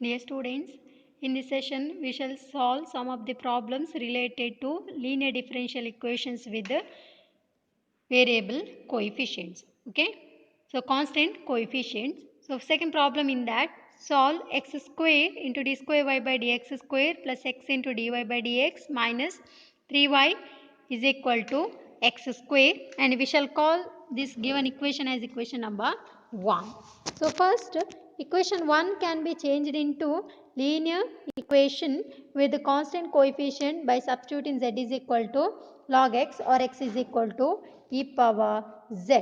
Dear students, in this session we shall solve some of the problems related to linear differential equations with the variable coefficients. Okay, so constant coefficients. So second problem in that, solve x square into d square y by dx square plus x into dy by dx minus 3y is equal to x square, and we shall call this given equation as equation number 1. So first, equation 1 can be changed into linear equation with the constant coefficient by substituting z is equal to log x or x is equal to e power z.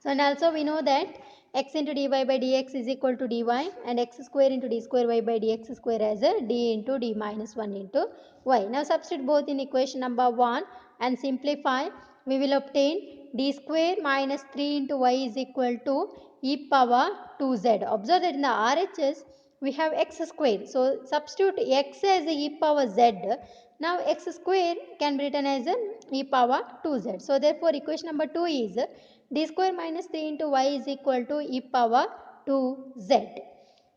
So and also we know that x into dy by dx is equal to dy and x square into d square y by dx square as a d into d minus 1 into y. Now substitute both in equation number 1 and simplify. We will obtain d square minus 3 into y is equal to e power 2z. Observe that in the RHS we have x square. So substitute x as e power z. Now x square can be written as e power 2z. So therefore equation number 2 is d square minus 3 into y is equal to e power 2z.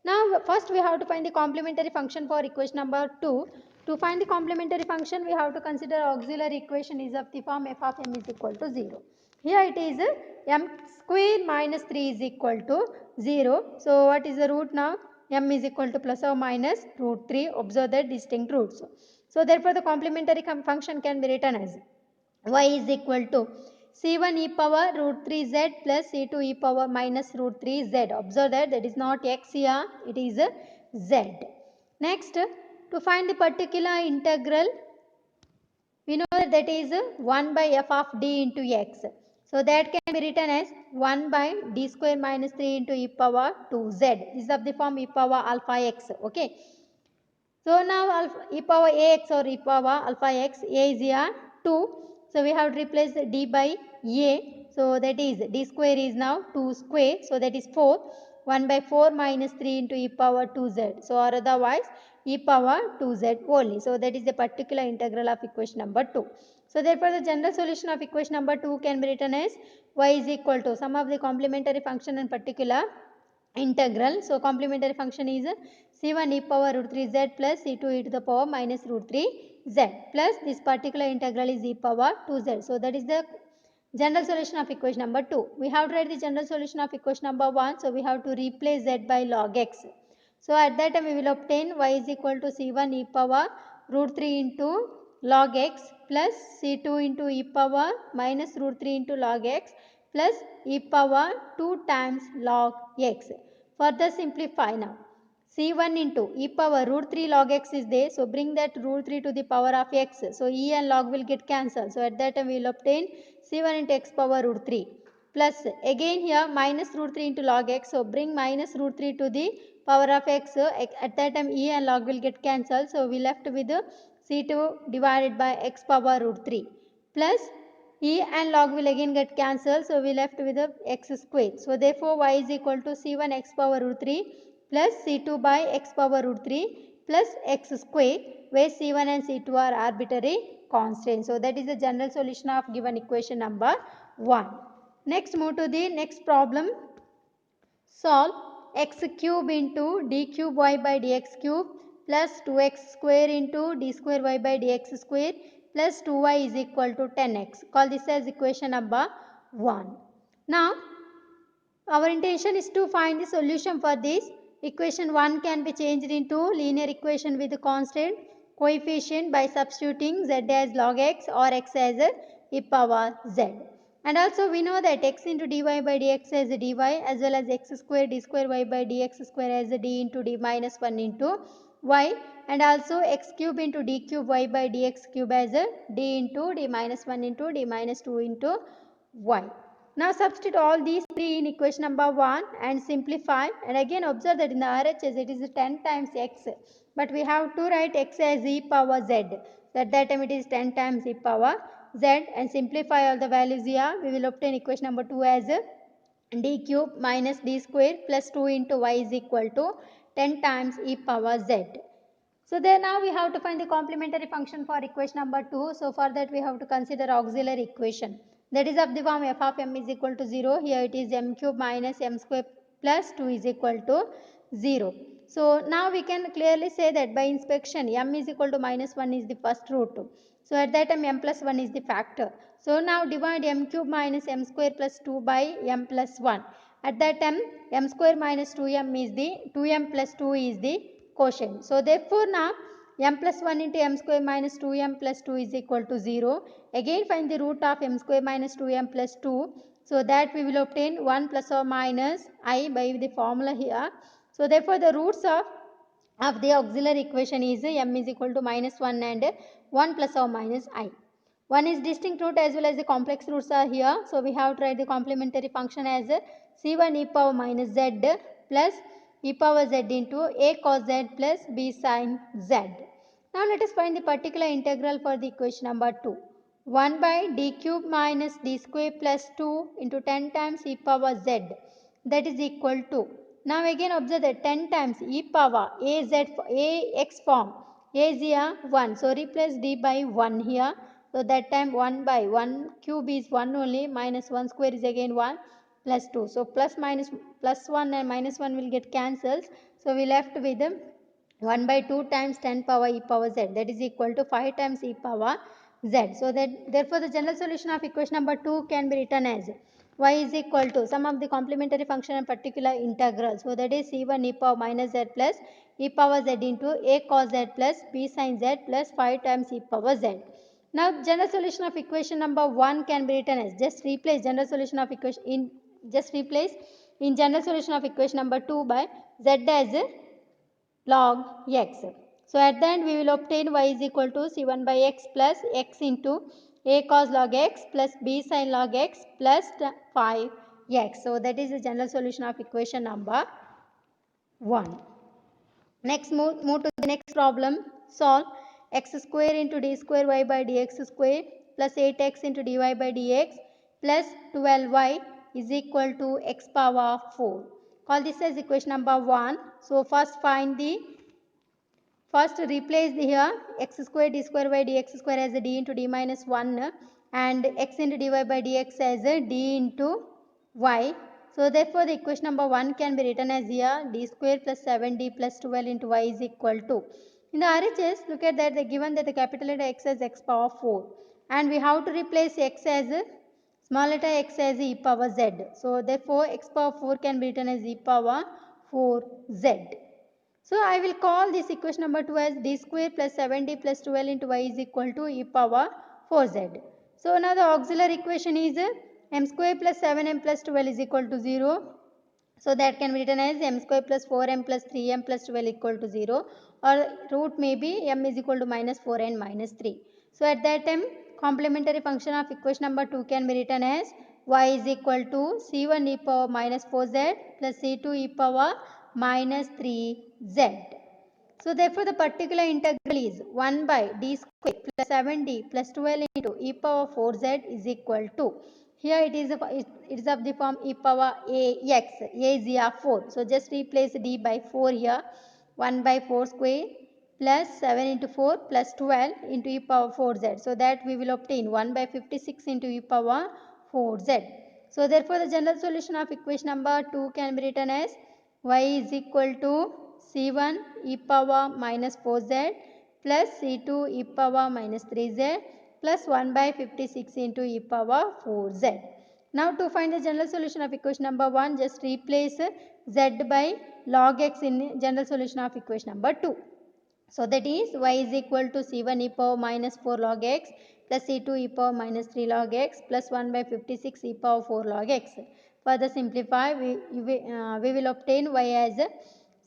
Now first we have to find the complementary function for equation number 2. To find the complementary function we have to consider auxiliary equation is of the form f of m is equal to 0. Here it is m square minus 3 is equal to 0. So what is the root now? M is equal to plus or minus root 3. Observe the distinct roots. So therefore the complementary function can be written as y is equal to c1 e power root 3z plus c2 e power minus root 3z. Observe that is not x here, it is a z. Next, to find the particular integral, we know that is 1 by f of d into x. So that can be written as 1 by d square minus 3 into e power 2z. This is of the form e power alpha x. Okay. So now alpha, e power ax or e power alpha x, a is here 2. So we have to replace d by a. So that is d square is now 2 square. So that is 4. 1 by 4 minus 3 into e power 2z. So or otherwise e power 2z only. So that is the particular integral of equation number 2. So therefore the general solution of equation number 2 can be written as y is equal to sum of the complementary function and particular integral. So complementary function is c1 e power root 3z plus c2 e to the power minus root 3z plus this particular integral is e power 2z. So that is the general solution of equation number 2. We have to write the general solution of equation number 1. So we have to replace z by log x. So at that time we will obtain y is equal to c1 e power root 3 into log x plus c2 into e power minus root 3 into log x plus e power 2 times log x. Further simplify now. C1 into e power root 3 log x is there. So bring that root 3 to the power of x. So e and log will get cancelled. So at that time we will obtain c1 into x power root 3 plus again here minus root 3 into log x. So bring minus root 3 to the power of x. At that time e and log will get cancelled. So we left with c2 divided by x power root 3 plus e and log will again get cancelled. So we left with the x square. So therefore y is equal to c1 x power root 3 plus c2 by x power root 3 plus x square, where c1 and c2 are arbitrary constants. So that is the general solution of given equation number 1. Next move to the next problem. Solve x cube into d cube y by dx cube plus 2x square into d square y by dx square plus 2y is equal to 10x. Call this as equation number 1. Now our intention is to find the solution for this. Equation 1 can be changed into linear equation with constant coefficient by substituting z as log x or x as e power z. And also we know that x into dy by dx as dy as well as x square d square y by dx square as d into d minus 1 into y, and also x cube into d cube y by dx cube as d into d minus 1 into d minus 2 into y. Now substitute all these three in equation number 1 and simplify, and again observe that in the RHS it is 10 times x, but we have to write x as e power z. So at that time it is 10 times e power z, and simplify all the values here. We will obtain equation number 2 as d cube minus d square plus 2 into y is equal to 10 times e power z. So there now we have to find the complementary function for equation number 2. So for that we have to consider auxiliary equation. That is of the form f of m is equal to 0. Here it is m cube minus m square plus 2 is equal to 0. So now we can clearly say that by inspection m is equal to minus 1 is the first root. So at that time m plus 1 is the factor. So now divide m cube minus m square plus 2 by m plus 1. At that time m square minus 2m is the 2m plus 2 is the quotient. So therefore now m plus 1 into m square minus 2m plus 2 is equal to 0. Again find the root of m square minus 2m plus 2. So that we will obtain 1 plus or minus I by the formula here. So therefore the roots of the auxiliary equation is m is equal to minus 1 and 1 plus or minus I. One is distinct root as well as the complex roots are here. So we have to write the complementary function as c1 e power minus z plus e power z into a cos z plus b sin z. Now let us find the particular integral for the equation number 2. 1 by d cube minus d square plus 2 into 10 times e power z, that is equal to, now again observe that 10 times e power ax form, a is here 1, so replace d by 1 here. So that time 1 by 1 cube is 1 only, minus 1 square is again 1 plus 2. So plus minus plus 1 and minus 1 will get cancelled. So we left with 1 by 2 times 10 power e power z, that is equal to 5 times e power z. So that therefore the general solution of equation number 2 can be written as y is equal to sum of the complementary function and particular integral. So that is c1 e power minus z plus e power z into a cos z plus b sin z plus 5 times e power z. Now general solution of equation number 1 can be written as, just replace general solution of equation in, just replace in general solution of equation number 2 by z as log x. So at the end we will obtain y is equal to c1 by x plus x into a cos log x plus b sin log x plus 5x. So that is the general solution of equation number 1. Next move to the next problem. Solve x square into d square y by dx square plus 8x into dy by dx plus 12y is equal to x power 4. Call this as equation number 1. So first find the, first replace the here x square d square by dx square as a d into d minus 1 and x into dy by dx as a d into y. So therefore the equation number 1 can be written as here d square plus 7d plus 12 into y is equal to. In the RHS, look at that they given that the capital letter x as x power 4 and we have to replace x as small letter x as e power z. So therefore x power 4 can be written as e power 4z. So I will call this equation number 2 as d square plus 7d plus 12 into y is equal to e power 4z. So now the auxiliary equation is m square plus 7m plus 12 is equal to 0. So that can be written as m square plus 4m plus 3m plus 12 equal to 0, or root may be m is equal to minus 4 and minus 3. So at that time complementary function of equation number 2 can be written as y is equal to c1 e power minus 4z plus c2 e power minus 3z. So therefore the particular integral is 1 by d square plus 7d plus 12 into e power 4z is equal to, here it is of the form e power ax, a is here 4. So just replace d by 4 here, 1 by 4 square plus 7 into 4 plus 12 into e power 4z. So that we will obtain 1 by 56 into e power 4z. So therefore the general solution of equation number 2 can be written as y is equal to c1 e power minus 4z plus c2 e power minus 3z plus 1 by 56 into e power 4z. Now to find the general solution of equation number 1, just replace z by log x in general solution of equation number 2. So that is y is equal to c1 e power minus 4 log x plus c2 e power minus 3 log x plus 1 by 56 e power 4 log x. Further simplify, we will obtain y as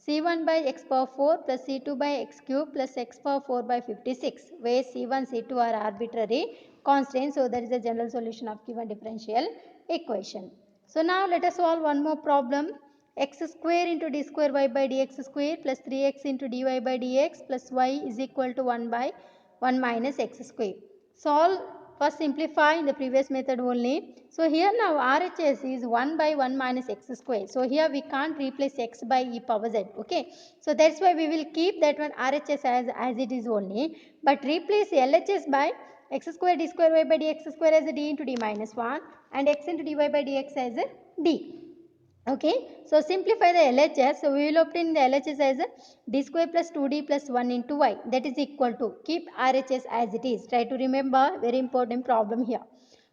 c1 by x power 4 plus c2 by x cube plus x power 4 by 56, where c1 c2 are arbitrary constants. So that is the general solution of given differential equation. So now let us solve one more problem. X square into d square y by dx square plus 3x into dy by dx plus y is equal to 1 by 1 minus x square. Solve, first simplify in the previous method only. So here now RHS is 1 by 1 minus x square. So here we can't replace x by e power z. Okay. So that's why we will keep that one RHS as it is only. But replace LHS by x square d square y by dx square as a d into d minus 1 and x into dy by dx as a d. Okay, so simplify the LHS. So we will obtain the LHS as d square plus 2d plus 1 into y, that is equal to, keep RHS as it is. Try to remember, very important problem here.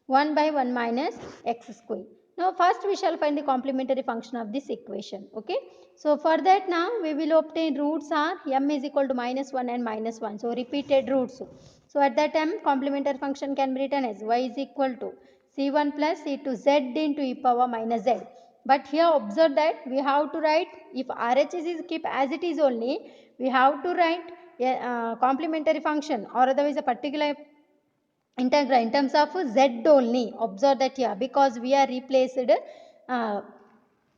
1 by 1 minus x square. Now first we shall find the complementary function of this equation. Okay, so for that now we will obtain roots are m is equal to minus 1 and minus 1. So repeated roots. So at that time complementary function can be written as y is equal to c1 plus c2 z into e power minus z. But here observe that we have to write, if RHS is keep as it is only, we have to write a complementary function or otherwise a particular integral in terms of z only. Observe that here, because we are replaced,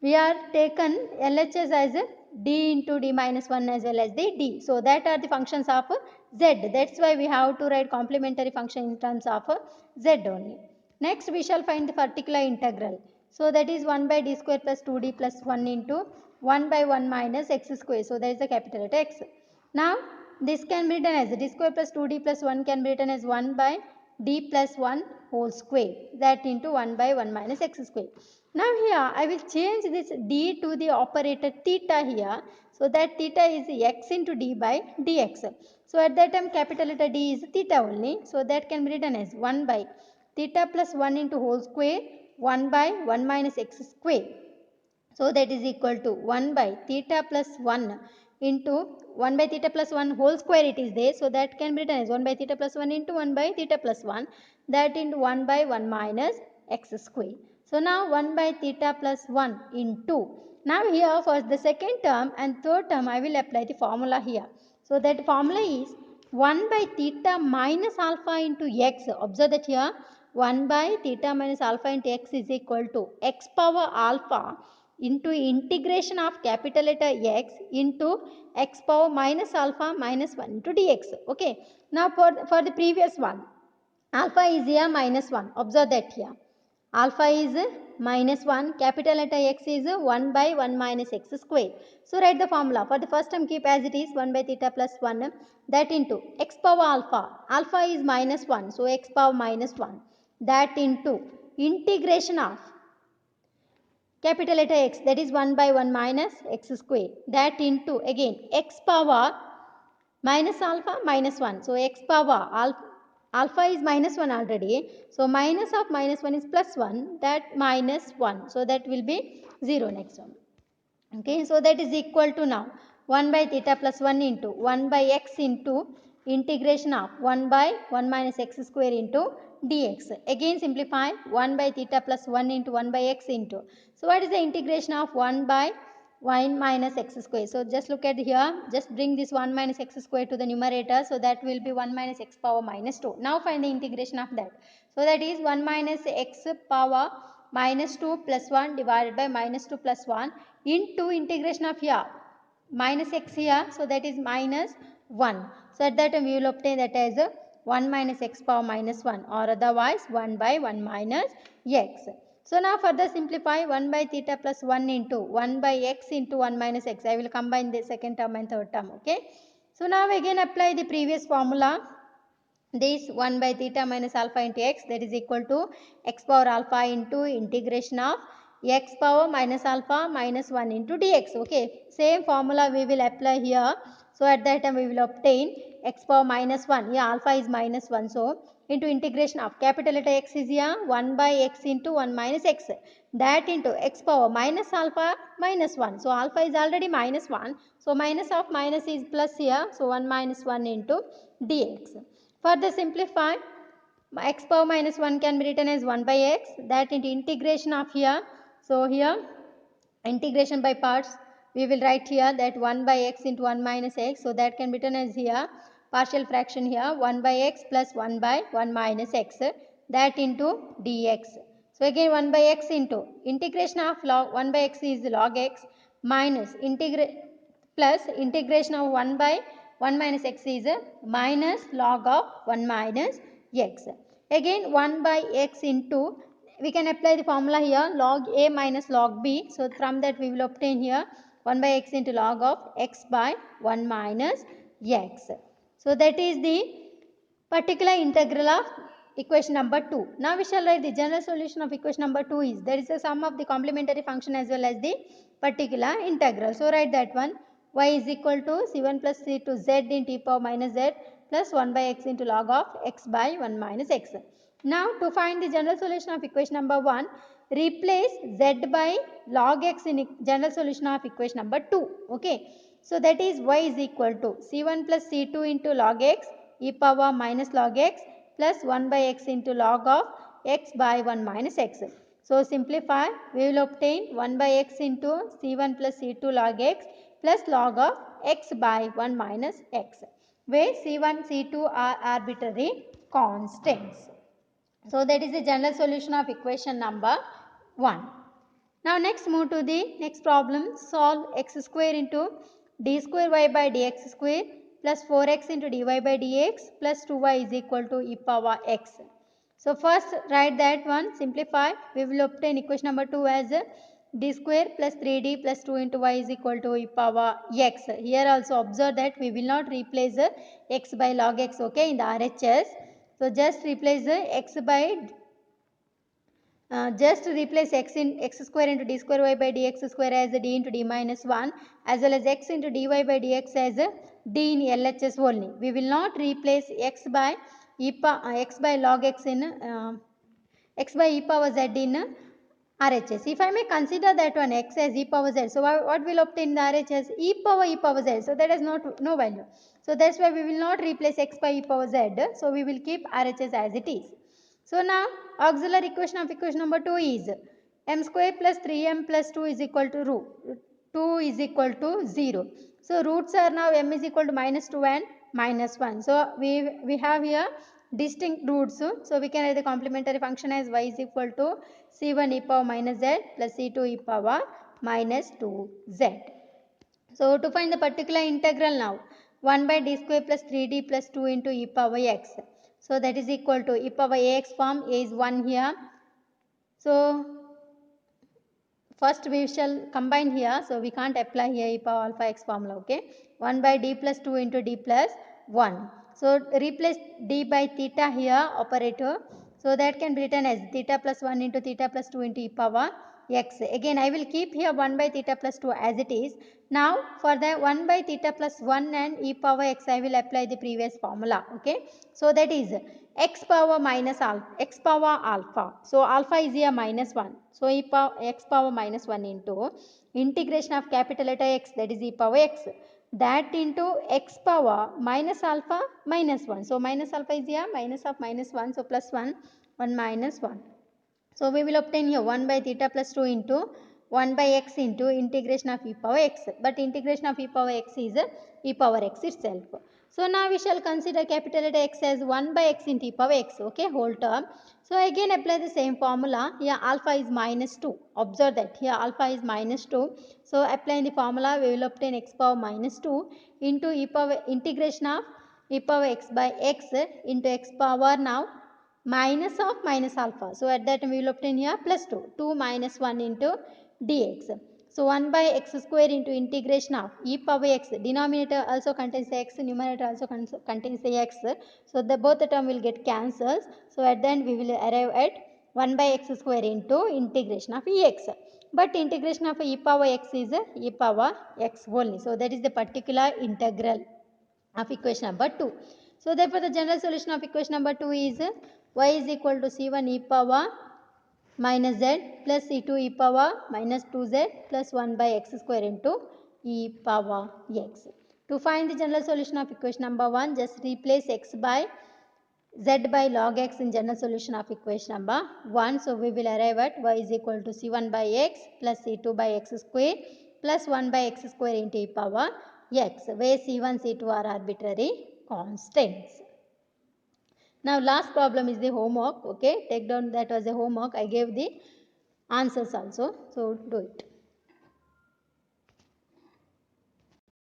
we are taken LHS as d into d minus 1 as well as the d. So that are the functions of z. That's why we have to write complementary function in terms of z only. Next we shall find the particular integral. So that is 1 by d square plus 2d plus 1 into 1 by 1 minus x square. So that is the capital letter X. Now this can be written as d square plus 2d plus 1 can be written as 1 by d plus 1 whole square, that into 1 by 1 minus x square. Now here I will change this d to the operator theta here. So that theta is x into d by dx. So at that time capital letter D is theta only. So that can be written as 1 by theta plus 1 into whole square 1 by 1 minus x square. So that is equal to 1 by theta plus 1 into 1 by theta plus 1 whole square it is there. So that can be written as 1 by theta plus 1 into 1 by theta plus 1, that into 1 by 1 minus x square. So now 1 by theta plus 1 into, now here for the second term and third term I will apply the formula here. So that formula is 1 by theta minus alpha into x. Observe that here 1 by theta minus alpha into x is equal to x power alpha into integration of capital letter X into x power minus alpha minus 1 into dx. Okay. Now for the previous one, alpha is here minus 1. Observe that here. Alpha is minus 1, capital letter X is 1 by 1 minus x square. So write the formula. For the first term keep as it is, 1 by theta plus 1, that into x power alpha. Alpha is minus 1, so x power minus 1, that into integration of capital letter X, that is 1 by 1 minus x square, that into again x power minus alpha minus 1. So x power alpha is minus 1 already. So minus of minus 1 is plus 1, that minus 1. So that will be 0 next one. Okay, so that is equal to now 1 by theta plus 1 into 1 by x into integration of 1 by 1 minus x square into dx. Again simplify 1 by theta plus 1 into 1 by x into. So what is the integration of 1 by 1 minus x square? So just look at here, just bring this 1 minus x square to the numerator. So that will be 1 minus x power minus 2. Now find the integration of that. So that is 1 minus x power minus 2 plus 1 divided by minus 2 plus 1 into integration of here minus x here. So that is minus 1. So at that time we will obtain that as 1 minus x power minus 1, or otherwise 1 by 1 minus x. So now further simplify 1 by theta plus 1 into 1 by x into 1 minus x. I will combine the second term and third term. Okay. So now again apply the previous formula. This 1 by theta minus alpha into x, that is equal to x power alpha into integration of x power minus alpha minus 1 into dx. Okay, same formula we will apply here. So at that time we will obtain x power minus 1. Yeah, alpha is minus 1. So into integration of capital letter X is here 1 by x into 1 minus x, that into x power minus alpha minus 1. So alpha is already minus 1. So minus of minus is plus here. So 1 minus 1 into dx. Further simplify, x power minus 1 can be written as 1 by x, that into integration of here. So here integration by parts, we will write here that 1 by x into 1 minus x. So that can be written as here partial fraction here 1 by x plus 1 by 1 minus x, that into dx. So again 1 by x into integration of log 1 by x is log x minus plus integration of 1 by 1 minus x is minus log of 1 minus x. Again 1 by x into, we can apply the formula here log a minus log b. So from that we will obtain here 1 by x into log of x by 1 minus x. So that is the particular integral of equation number 2. Now we shall write the general solution of equation number 2 is, that is the sum of the complementary function as well as the particular integral. So write that one, y is equal to c1 plus c2 z into e power minus z plus 1 by x into log of x by 1 minus x. Now to find the general solution of equation number 1, replace z by log x in general solution of equation number 2. Okay. So that is y is equal to c1 plus c2 into log x e power minus log x plus 1 by x into log of x by 1 minus x. So simplify, we will obtain 1 by x into c1 plus c2 log x plus log of x by 1 minus x, where c1, c2 are arbitrary constants. So that is the general solution of equation number 1. Now next move to the next problem. Solve x square into d square y by dx square plus 4x into dy by dx plus 2y is equal to e power x. So first write that one, simplify. We will obtain equation number 2 as d square plus 3d plus 2 into y is equal to e power x. Here also observe that we will not replace x by log x, okay, in the RHS. So just replace the x by just replace x in x square into d square y by dx square as a d into d minus 1 as well as x into dy by dx as a d in LHS only. We will not replace x by x by log x in x by e power z in RHS. If I may consider that one x as e power z, so what will obtain in the RHS? E power z. So that has no value. So that's why we will not replace x by e power z. So we will keep RHS as it is. So now auxiliary equation of equation number 2 is m square plus 3m plus 2 is equal to 2 is equal to 0. So roots are now m is equal to minus 2 and minus 1. So we have here distinct roots. So we can write the complementary function as y is equal to c1 e power minus z plus c2 e power minus 2z. So to find the particular integral now, 1 by d square plus 3d plus 2 into e power x. So that is equal to e power ax form, a is 1 here. So first we shall combine here, so we can't apply here e power alpha x formula, okay. 1 by d plus 2 into d plus 1. So replace d by theta here, operator. So that can be written as theta plus 1 into theta plus 2 into e power x. Again I will keep here 1 by theta plus 2 as it is. Now for the 1 by theta plus 1 and e power x I will apply the previous formula, okay. So that is x power minus alpha, x power alpha. So alpha is here minus 1. So e power x power minus 1 into integration of capital letter x, that is e power x, that into x power minus alpha minus 1. So minus alpha is here minus of minus 1. So plus 1, 1 minus 1. So we will obtain here 1 by theta plus 2 into 1 by x into integration of e power x. But integration of e power x is e power x itself. So now we shall consider capital letter X as 1 by x into e power x, okay, whole term. So again apply the same formula. Here alpha is minus 2. Observe that here alpha is minus 2. So applying the formula we will obtain x power minus 2 into e power integration of e power x by x into x power now minus of minus alpha. So at that time we will obtain here plus 2. 2 minus 1 into dx. So 1 by x square into integration of e power x. Denominator also contains the x, numerator also contains the x. So both the term will get cancelled. So at the end we will arrive at 1 by x square into integration of ex. But integration of e power x is e power x only. So that is the particular integral of equation number 2. So therefore the general solution of equation number 2 is y is equal to c1 e power minus z plus c2 e power minus 2z plus 1 by x square into e power x. To find the general solution of equation number 1, just replace x by z by log x in general solution of equation number 1. So we will arrive at y is equal to c1 by x plus c2 by x square plus 1 by x square into e power x, where c1, c2 are arbitrary constants. Now last problem is the homework, okay. Take down, that was a homework. I gave the answers also. So do it.